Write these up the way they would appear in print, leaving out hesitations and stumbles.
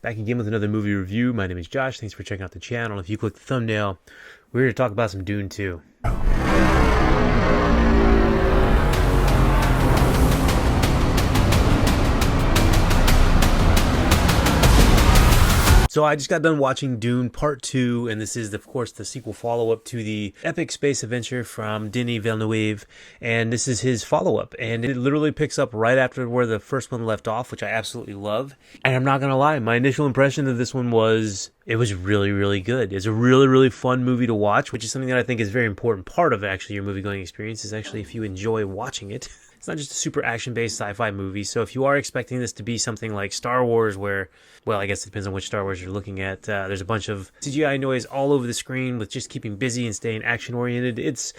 Back again with another movie review. My name is Josh. Thanks for checking out the channel. If you click the thumbnail, we're here to talk about some Dune 2. So I just got done watching Dune Part 2, and this is, of course, the sequel follow-up to the epic space adventure from Denis Villeneuve, and this is his follow-up, and it literally picks up right after where the first one left off, which I absolutely love. And I'm not going to lie, my initial impression of this one was it was really, really good. It's a really, really fun movie to watch, which is something that I think is a very important part of actually your movie-going experience, is actually if you enjoy watching it. It's not just a super action-based sci-fi movie, so if you are expecting this to be something like Star Wars where, well, I guess it depends on which Star Wars you're looking at, there's a bunch of CGI noise all over the screen with just keeping busy and staying action-oriented. It's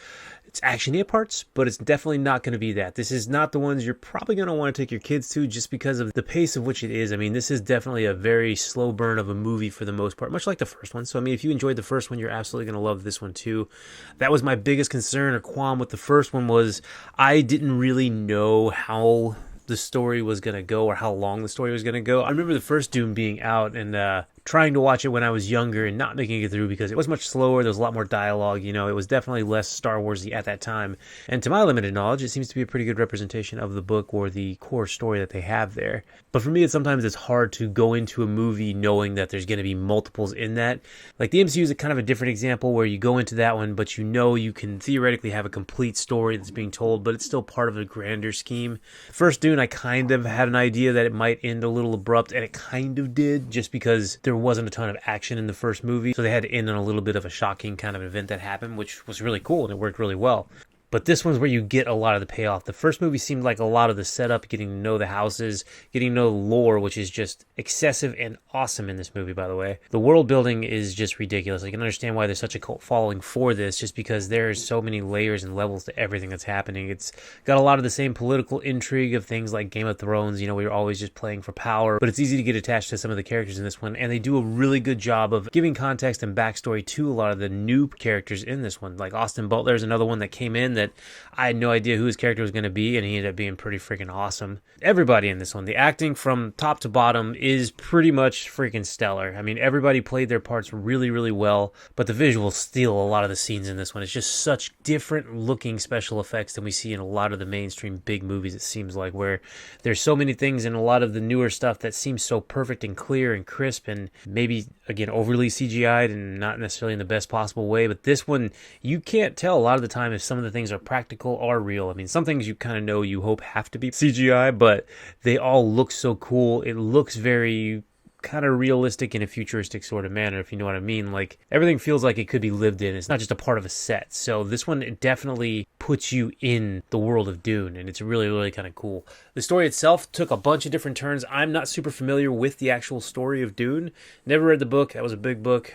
action-y at parts, but it's definitely not going to be that. This is not the ones you're probably going to want to take your kids to just because of the pace of which it is. I mean, this is definitely a very slow burn of a movie for the most part, much like the first one. So, I mean, if you enjoyed the first one, you're absolutely going to love this one too. That was my biggest concern or qualm with the first one, was I didn't really know how the story was going to go or how long the story was going to go. I remember the first Dune being out and trying to watch it when I was younger and not making it through because it was much slower. There was a lot more dialogue. You know, it was definitely less Star Wars-y at that time. And to my limited knowledge, it seems to be a pretty good representation of the book or the core story that they have there. But for me, sometimes it's hard to go into a movie knowing that there's going to be multiples in that. Like the MCU is a kind of a different example where you go into that one, but you know you can theoretically have a complete story that's being told, but it's still part of a grander scheme. First Dune, I kind of had an idea that it might end a little abrupt, and it kind of did, just because there wasn't a ton of action in the first movie, so they had to end on a little bit of a shocking kind of event that happened, which was really cool and it worked really well. But this one's where you get a lot of the payoff. The first movie seemed like a lot of the setup, getting to know the houses, getting to know the lore, which is just excessive and awesome in this movie, by the way. The world building is just ridiculous. I can understand why there's such a cult following for this, just because there's so many layers and levels to everything that's happening. It's got a lot of the same political intrigue of things like Game of Thrones, you know, where you're always just playing for power, but it's easy to get attached to some of the characters in this one, and they do a really good job of giving context and backstory to a lot of the new characters in this one. Like Austin Butler is another one that came in that I had no idea who his character was going to be, and he ended up being pretty freaking awesome. Everybody in this one, the acting from top to bottom is pretty much freaking stellar. I mean, everybody played their parts really, really well, but the visuals steal a lot of the scenes in this one. It's just such different looking special effects than we see in a lot of the mainstream big movies, it seems like, where there's so many things in a lot of the newer stuff that seems so perfect and clear and crisp and maybe, again, overly CGI'd and not necessarily in the best possible way. But this one, you can't tell a lot of the time if some of the things are practical or real. I mean, some things you kind of know, you hope have to be CGI, but they all look so cool. It looks very kind of realistic in a futuristic sort of manner, if you know what I mean. Like, everything feels like it could be lived in. It's not just a part of a set. So this one, it definitely puts you in the world of Dune, and it's really, really kind of cool. The story itself took a bunch of different turns. I'm not super familiar with the actual story of Dune. Never read the book. That was a big book.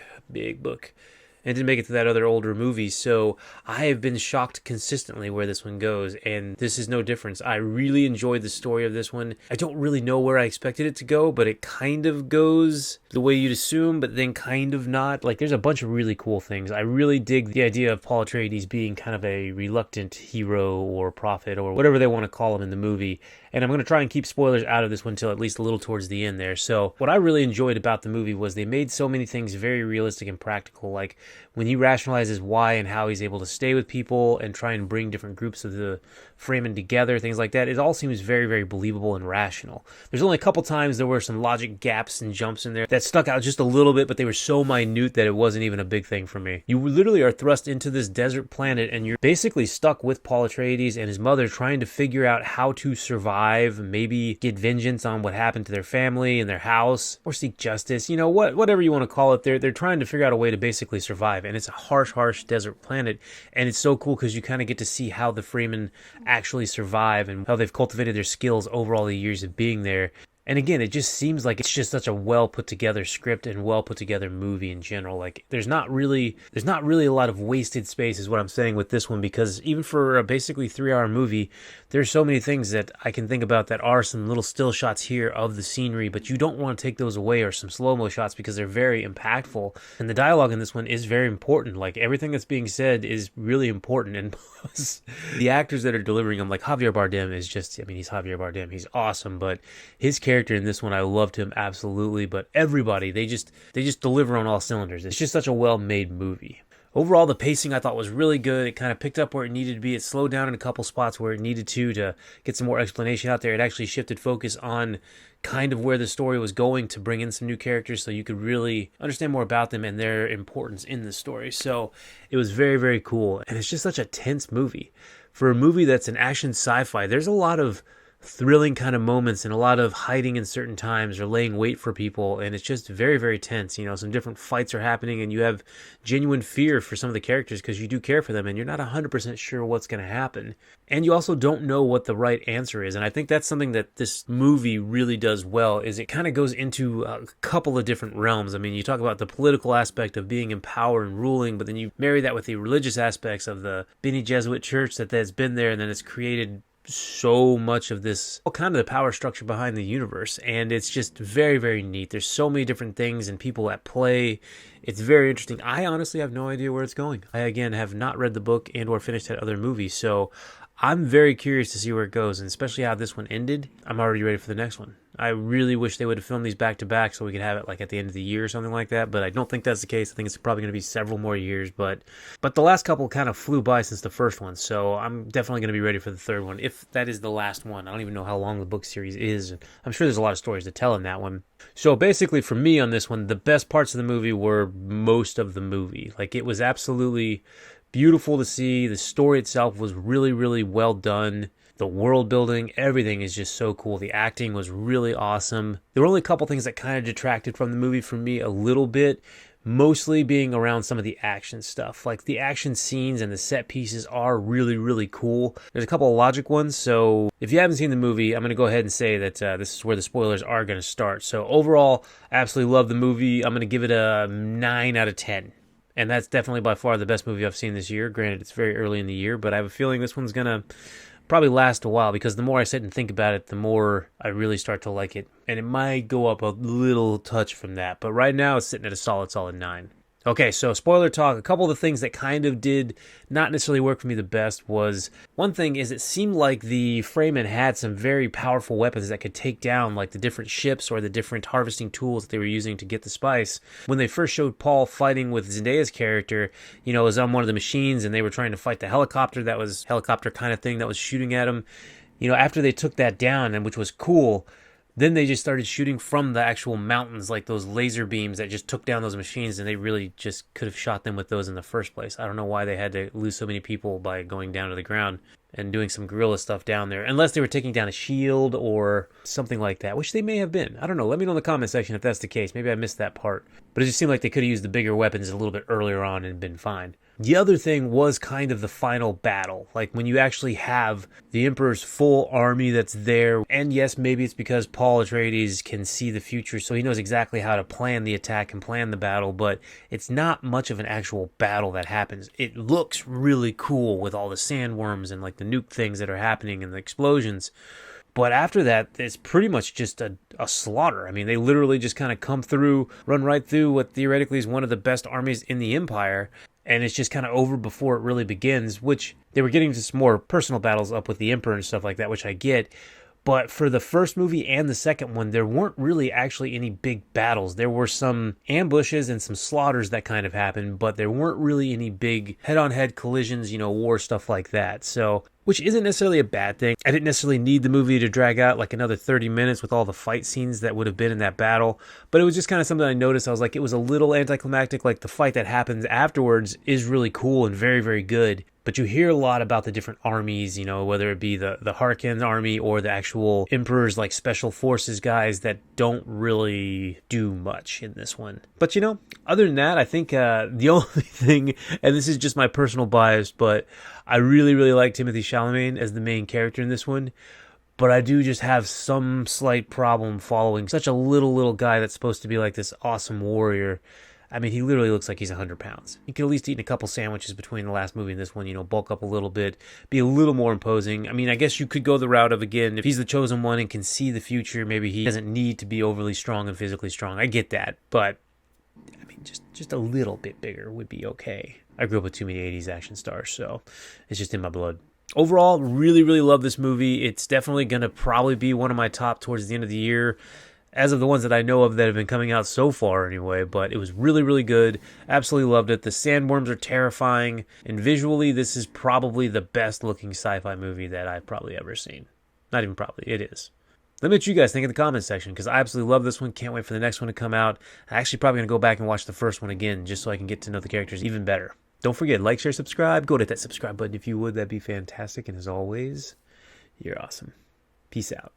And didn't make it to that other older movie, so I have been shocked consistently where this one goes, and this is no difference. I really enjoyed the story of this one. I don't really know where I expected it to go, but it kind of goes the way you'd assume, but then kind of not. Like, there's a bunch of really cool things. I really dig the idea of Paul Atreides being kind of a reluctant hero or prophet or whatever they want to call him in the movie, and I'm going to try and keep spoilers out of this one until at least a little towards the end there. So what I really enjoyed about the movie was they made so many things very realistic and practical, like when he rationalizes why and how he's able to stay with people and try and bring different groups of the Fremen together, things like that, it all seems very, very believable and rational. There's only a couple times there were some logic gaps and jumps in there that stuck out just a little bit, but they were so minute that it wasn't even a big thing for me. You literally are thrust into this desert planet, and you're basically stuck with Paul Atreides and his mother trying to figure out how to survive, maybe get vengeance on what happened to their family and their house, or seek justice, you know, whatever you want to call it. They're trying to figure out a way to basically survive, and it's a harsh desert planet, and it's so cool because you kind of get to see how the Fremen actually survive and how they've cultivated their skills over all the years of being there. And again, it just seems like it's just such a well put together script and well put together movie in general. Like, there's not really a lot of wasted space is what I'm saying with this one, because even for a basically 3-hour movie, there's so many things that I can think about that are some little still shots here of the scenery, but you don't want to take those away, or some slow-mo shots, because they're very impactful. And the dialogue in this one is very important. Like, everything that's being said is really important, and the actors that are delivering them, like Javier Bardem is just, I mean, he's Javier Bardem. He's awesome, but his character character in this one, I loved him absolutely, but everybody, they just deliver on all cylinders. It's just such a well-made movie. Overall, the pacing I thought was really good. It kind of picked up where it needed to be. It slowed down in a couple spots where it needed to get some more explanation out there. It actually shifted focus on kind of where the story was going to bring in some new characters so you could really understand more about them and their importance in the story. So it was very, very cool. And it's just such a tense movie. For a movie that's an action sci-fi, there's a lot of thrilling kind of moments and a lot of hiding in certain times or laying wait for people, and it's just very, very tense. Some different fights are happening and you have genuine fear for some of the characters because you do care for them and you're not 100% sure what's going to happen, and you also don't know what the right answer is. And I think that's something that this movie really does well, is it kind of goes into a couple of different realms. I mean, you talk about the political aspect of being in power and ruling, but then you marry that with the religious aspects of the Bene Jesuit church that's been there, and then it's created so much of this, kind of the power structure behind the universe, and it's just very, very neat. There's so many different things and people at play. It's very interesting. I honestly have no idea where it's going. I, again, have not read the book and or finished that other movie, so I'm very curious to see where it goes, and especially how this one ended. I'm already ready for the next one. I really wish they would have filmed these back to back so we could have it like at the end of the year or something like that, but I don't think that's the case. I think it's probably going to be several more years, but the last couple kind of flew by since the first one, so I'm definitely going to be ready for the third one, if that is the last one. I don't even know how long the book series is. I'm sure there's a lot of stories to tell in that one. So basically for me on this one, the best parts of the movie were most of the movie. Like, it was absolutely beautiful to see. The story itself was really, really well done. The world building, everything is just so cool. The acting was really awesome. There were only a couple things that kind of detracted from the movie for me a little bit, mostly being around some of the action stuff. Like, the action scenes and the set pieces are really, really cool. There's a couple of logic ones, so if you haven't seen the movie, I'm going to go ahead and say that this is where the spoilers are going to start. So overall, I absolutely love the movie. I'm going to give it a 9 out of 10. And that's definitely by far the best movie I've seen this year. Granted, it's very early in the year, but I have a feeling this one's going to probably last a while, because the more I sit and think about it, the more I really start to like it. And it might go up a little touch from that, but right now it's sitting at a solid 9. Okay, so spoiler talk. A couple of the things that kind of did not necessarily work for me the best was, one thing is, it seemed like the Fremen had some very powerful weapons that could take down like the different ships or the different harvesting tools that they were using to get the spice. When they first showed Paul fighting with Zendaya's character, it was on one of the machines and they were trying to fight the helicopter kind of thing that was shooting at him. After they took that down, and which was cool, then they just started shooting from the actual mountains, like those laser beams that just took down those machines, and they really just could have shot them with those in the first place. I don't know why they had to lose so many people by going down to the ground and doing some guerrilla stuff down there, unless they were taking down a shield or something like that, which they may have been. I don't know. Let me know in the comment section if that's the case. Maybe I missed that part. But it just seemed like they could have used the bigger weapons a little bit earlier on and been fine. The other thing was kind of the final battle, like when you actually have the Emperor's full army that's there. And yes, maybe it's because Paul Atreides can see the future, so he knows exactly how to plan the attack and plan the battle, but it's not much of an actual battle that happens. It looks really cool with all the sandworms and like the nuke things that are happening and the explosions. But after that, it's pretty much just a slaughter. I mean, they literally just kind of come through, run right through what theoretically is one of the best armies in the Empire, and it's just kind of over before it really begins, which they were getting to some more personal battles up with the Emperor and stuff like that, which I get. But for the first movie and the second one, there weren't really actually any big battles. There were some ambushes and some slaughters that kind of happened, but there weren't really any big head-on-head collisions, war stuff like that. So, which isn't necessarily a bad thing. I didn't necessarily need the movie to drag out like another 30 minutes with all the fight scenes that would have been in that battle. But it was just kind of something I noticed. I was like, it was a little anticlimactic. Like, the fight that happens afterwards is really cool and very, very good. But you hear a lot about the different armies, whether it be the Harkonnen army or the actual Emperor's like special forces guys that don't really do much in this one. But other than that, I think the only thing, and this is just my personal bias, but I really, really like Timothée Chalamet as the main character in this one. But I do just have some slight problem following such a little guy that's supposed to be like this awesome warrior. I mean, he literally looks like he's 100 pounds. He could at least eat a couple sandwiches between the last movie and this one, bulk up a little bit, be a little more imposing. I mean, I guess you could go the route of, again, if he's the chosen one and can see the future, maybe he doesn't need to be overly strong and physically strong. I get that, but I mean, just a little bit bigger would be okay. I grew up with too many 80s action stars, so it's just in my blood. overall, really, really love this movie. It's definitely going to probably be one of my top towards the end of the year, as of the ones that I know of that have been coming out so far anyway. But it was really, really good. Absolutely loved it. The sandworms are terrifying, and visually, this is probably the best looking sci-fi movie that I've probably ever seen. Not even probably, it is. Let me know what you guys think in the comments section, because I absolutely love this one. Can't wait for the next one to come out. I'm actually probably going to go back and watch the first one again, just so I can get to know the characters even better. Don't forget, like, share, subscribe. Go to that subscribe button if you would. That'd be fantastic. And as always, you're awesome. Peace out.